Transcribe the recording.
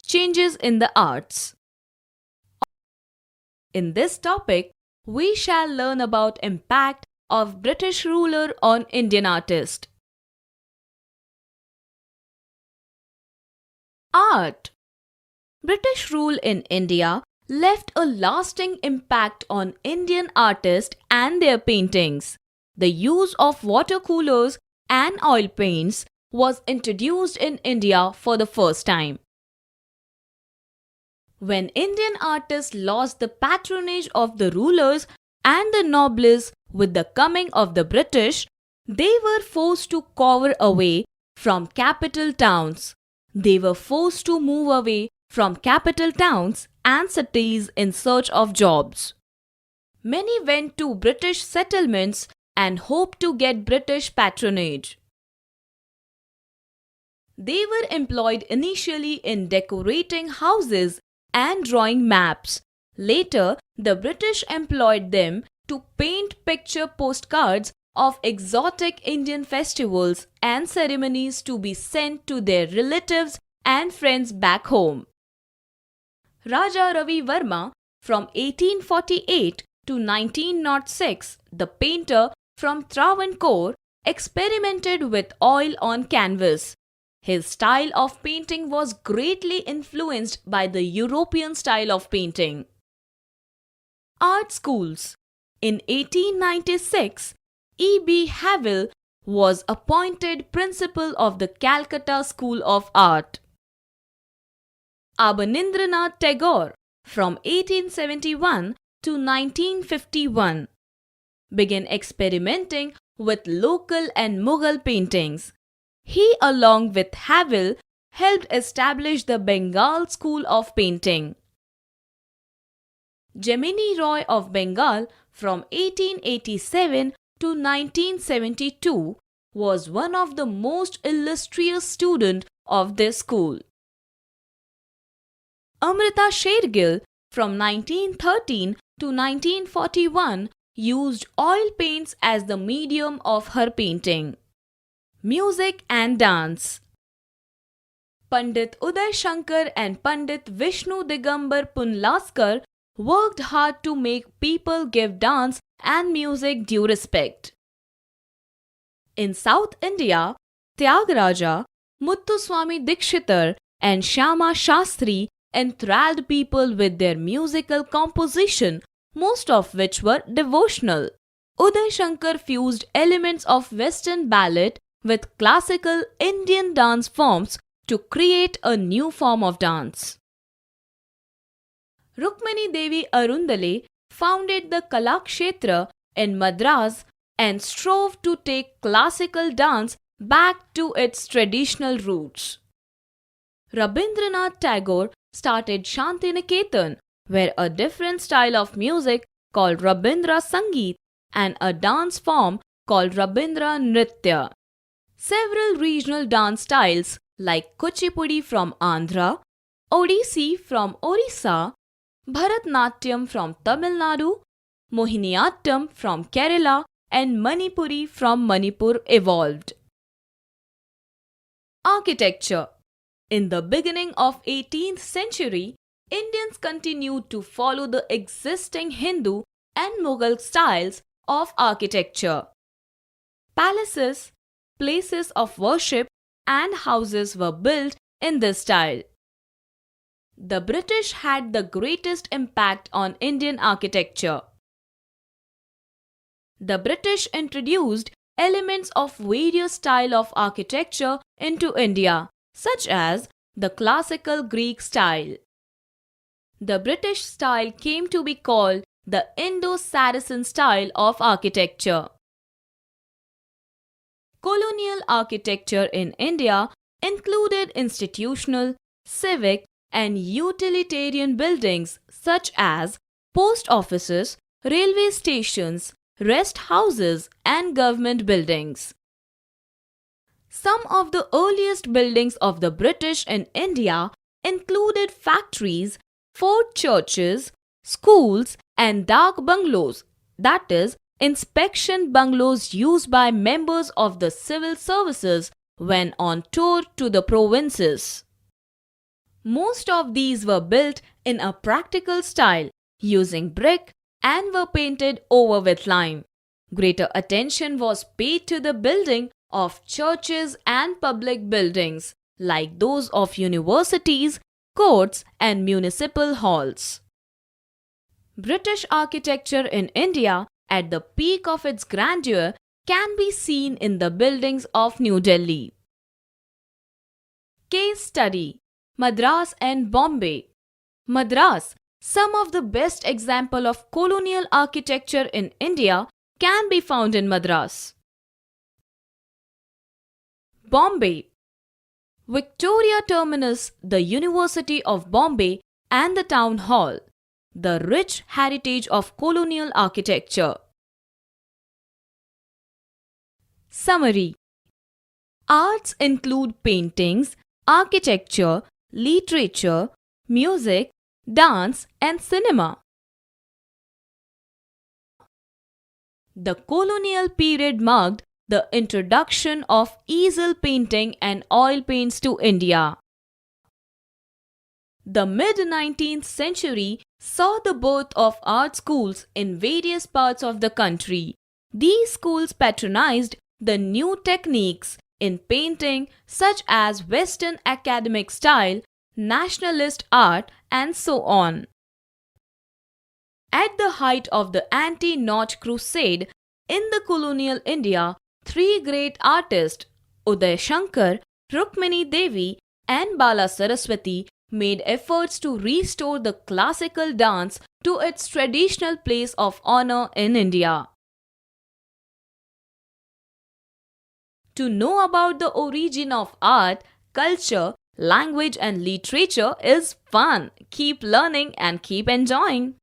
changes in the arts. In this topic, we shall learn about impact of British ruler on Indian artist. Art. British rule in India left a lasting impact on Indian artists and their paintings. The use of watercolors and oil paints was introduced in India for the first time. When Indian artists lost the patronage of the rulers and the nobles with the coming of the British, they were forced to cower away from capital towns. They were forced to move away from capital towns and cities in search of jobs. Many went to British settlements and hoped to get British patronage. They were employed initially in decorating houses and drawing maps. Later, the British employed them to paint picture postcards of exotic Indian festivals and ceremonies to be sent to their relatives and friends back home. Raja Ravi Verma, from 1848 to 1906, the painter from Travancore, experimented with oil on canvas. His style of painting was greatly influenced by the European style of painting. Art schools. In 1896, E.B. Havell was appointed principal of the Calcutta School of Art. Abanindranath Tagore, from 1871 to 1951, began experimenting with local and Mughal paintings. He, along with Havell, helped establish the Bengal School of Painting. Gemini Roy of Bengal, from 1887 to 1972, was one of the most illustrious students of this school. Amrita Shergill, from 1913 to 1941, used oil paints as the medium of her painting. Music and dance. Pandit Uday Shankar and Pandit Vishnu Digambar Punlaskar worked hard to make people give dance and music due respect. In South India, Tyagaraja, Muthuswami Dikshitar and Shyama Shastri enthralled people with their musical composition, most of which were devotional. Uday Shankar fused elements of Western ballet with classical Indian dance forms to create a new form of dance. Rukmini Devi Arundale founded the Kalakshetra in Madras and strove to take classical dance back to its traditional roots. Rabindranath Tagore started Shantiniketan, where a different style of music called Rabindra Sangeet and a dance form called Rabindra Nritya. Several regional dance styles like Kuchipudi from Andhra, Odissi from Orissa, Bharatnatyam from Tamil Nadu, Mohiniyattam from Kerala and Manipuri from Manipur evolved. Architecture. In the beginning of 18th century, Indians continued to follow the existing Hindu and Mughal styles of architecture. Palaces, places of worship and houses were built in this style. The British had the greatest impact on Indian architecture. The British introduced elements of various styles of architecture into India, such as the classical Greek style. The British style came to be called the Indo-Saracen style of architecture. Colonial architecture in India included institutional, civic, and utilitarian buildings such as post offices, railway stations, rest houses, and government buildings. Some of the earliest buildings of the British in India included factories, fort churches, schools, and dak bungalows, that is, inspection bungalows used by members of the civil services when on tour to the provinces. Most of these were built in a practical style using brick and were painted over with lime. Greater attention was paid to the building of churches and public buildings like those of universities, courts, and municipal halls. British architecture in India at the peak of its grandeur can be seen in the buildings of New Delhi. Case study: Madras and Bombay. Madras, some of the best example of colonial architecture in India, can be found in Madras. Bombay. Victoria Terminus, the University of Bombay, and the Town Hall. The rich heritage of colonial architecture. Summary: Arts include paintings, architecture, literature, music, dance, and cinema. The colonial period marked the introduction of easel painting and oil paints to India. The mid-19th century saw the birth of art schools in various parts of the country. These schools patronized the new techniques in painting such as Western academic style, nationalist art, and so on. At the height of the anti-North crusade in the colonial India, three great artists, Uday Shankar, Rukmini Devi, and Bala Saraswati, made efforts to restore the classical dance to its traditional place of honor in India. To know about the origin of art, culture, language, and literature is fun. Keep learning and keep enjoying.